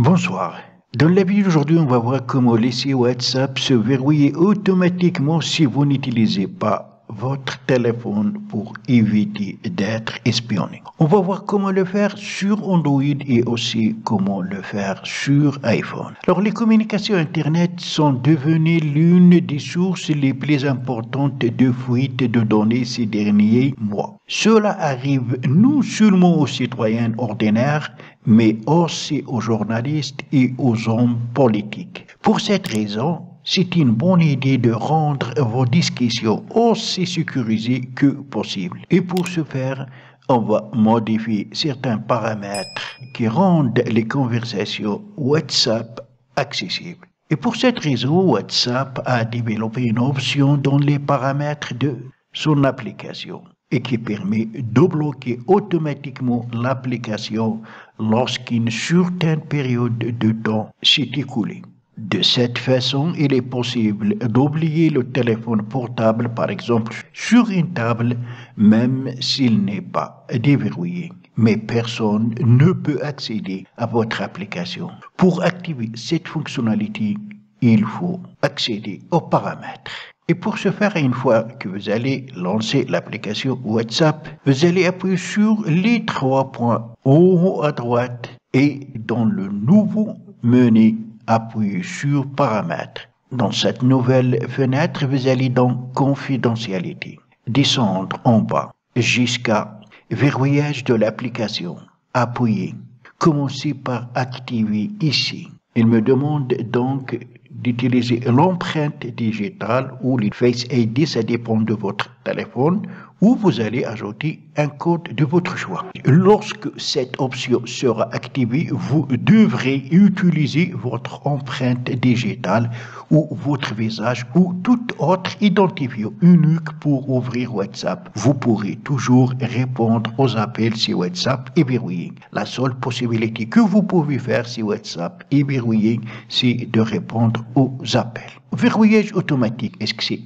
Bonsoir. Dans la vidéo d'aujourd'hui, on va voir comment laisser WhatsApp se verrouiller automatiquement si vous n'utilisez pas votre téléphone pour éviter d'être espionné. On va voir comment le faire sur Android et aussi comment le faire sur iPhone. Alors, les communications Internet sont devenues l'une des sources les plus importantes de fuite de données ces derniers mois. Cela arrive non seulement aux citoyens ordinaires, mais aussi aux journalistes et aux hommes politiques. Pour cette raison, c'est une bonne idée de rendre vos discussions aussi sécurisées que possible. Et pour ce faire, on va modifier certains paramètres qui rendent les conversations WhatsApp accessibles. Et pour cette raison, WhatsApp a développé une option dans les paramètres de son application et qui permet de bloquer automatiquement l'application lorsqu'une certaine période de temps s'est écoulée. De cette façon, il est possible d'oublier le téléphone portable, par exemple, sur une table, même s'il n'est pas déverrouillé. Mais personne ne peut accéder à votre application. Pour activer cette fonctionnalité, il faut accéder aux paramètres. Et pour ce faire, une fois que vous allez lancer l'application WhatsApp, vous allez appuyer sur les 3 points en haut à droite et dans le nouveau menu, appuyez sur Paramètres. Dans cette nouvelle fenêtre, vous allez dans Confidentialité. Descendre en bas jusqu'à Verrouillage de l'application. Appuyez. Commencez par activer ici. Il me demande donc d'utiliser l'empreinte digitale ou le Face ID, ça dépend de votre téléphone, ou vous allez ajouter un code de votre choix. Lorsque cette option sera activée, vous devrez utiliser votre empreinte digitale ou votre visage ou tout autre identifiant unique pour ouvrir WhatsApp. Vous pourrez toujours répondre aux appels si WhatsApp est verrouillé. La seule possibilité que vous pouvez faire si WhatsApp est verrouillé, c'est de répondre aux appels. Verrouillage automatique, est-ce que c'est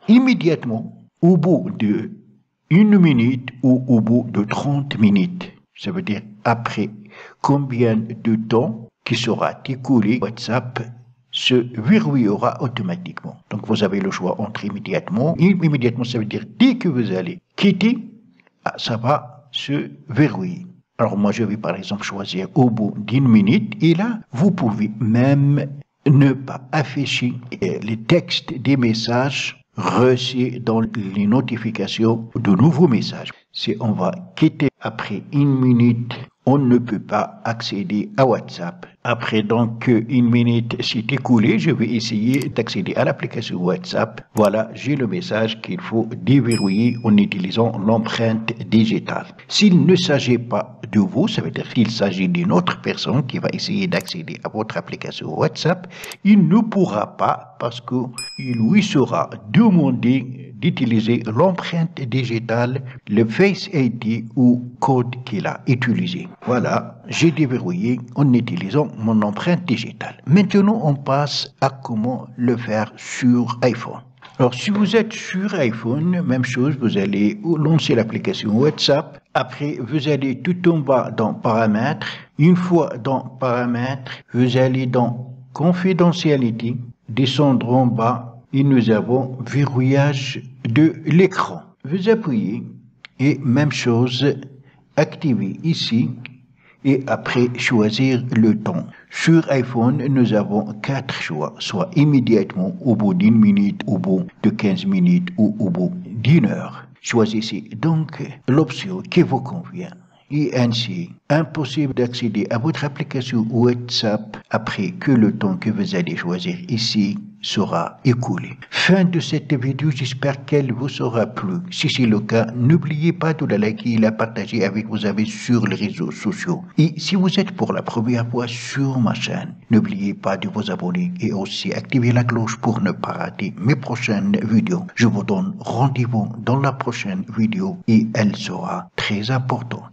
immédiatement au bout de 1 minute ou au bout de 30 minutes? Ça veut dire après combien de temps qui sera écoulé, WhatsApp se verrouillera automatiquement. Donc vous avez le choix entre immédiatement. Immédiatement, ça veut dire dès que vous allez quitter, ça va se verrouiller. Alors moi je vais par exemple choisir au bout d'1 minute et là vous pouvez même ne pas afficher les textes des messages reçus dans les notifications de nouveaux messages. Si on va quitter après 1 minute, on ne peut pas accéder à WhatsApp. Après donc 1 minute s'est écoulée, je vais essayer d'accéder à l'application WhatsApp. Voilà, j'ai le message qu'il faut déverrouiller en utilisant l'empreinte digitale. S'il ne s'agit pas de vous, ça veut dire qu'il s'agit d'une autre personne qui va essayer d'accéder à votre application WhatsApp, il ne pourra pas parce qu'il lui sera demandé d'utiliser l'empreinte digitale, le Face ID ou code qu'il a utilisé. Voilà, j'ai déverrouillé en utilisant mon empreinte digitale. Maintenant, on passe à comment le faire sur iPhone. Alors, si vous êtes sur iPhone, même chose, vous allez lancer l'application WhatsApp. Après, vous allez tout en bas dans Paramètres. Une fois dans Paramètres, vous allez dans Confidentialité, descendre en bas et nous avons Verrouillage de l'écran. Vous appuyez et même chose, activez ici et après choisir le temps. Sur iPhone, nous avons 4 choix, soit immédiatement, au bout d'1 minute, au bout de 15 minutes ou au bout d'1 heure. Choisissez donc l'option qui vous convient. Et ainsi, impossible d'accéder à votre application WhatsApp après que le temps que vous allez choisir ici sera écoulé. Fin de cette vidéo, j'espère qu'elle vous sera plu. Si c'est le cas, n'oubliez pas de la liker et la partager avec vos amis sur les réseaux sociaux. Et si vous êtes pour la première fois sur ma chaîne, n'oubliez pas de vous abonner et aussi activer la cloche pour ne pas rater mes prochaines vidéos. Je vous donne rendez-vous dans la prochaine vidéo et elle sera très importante.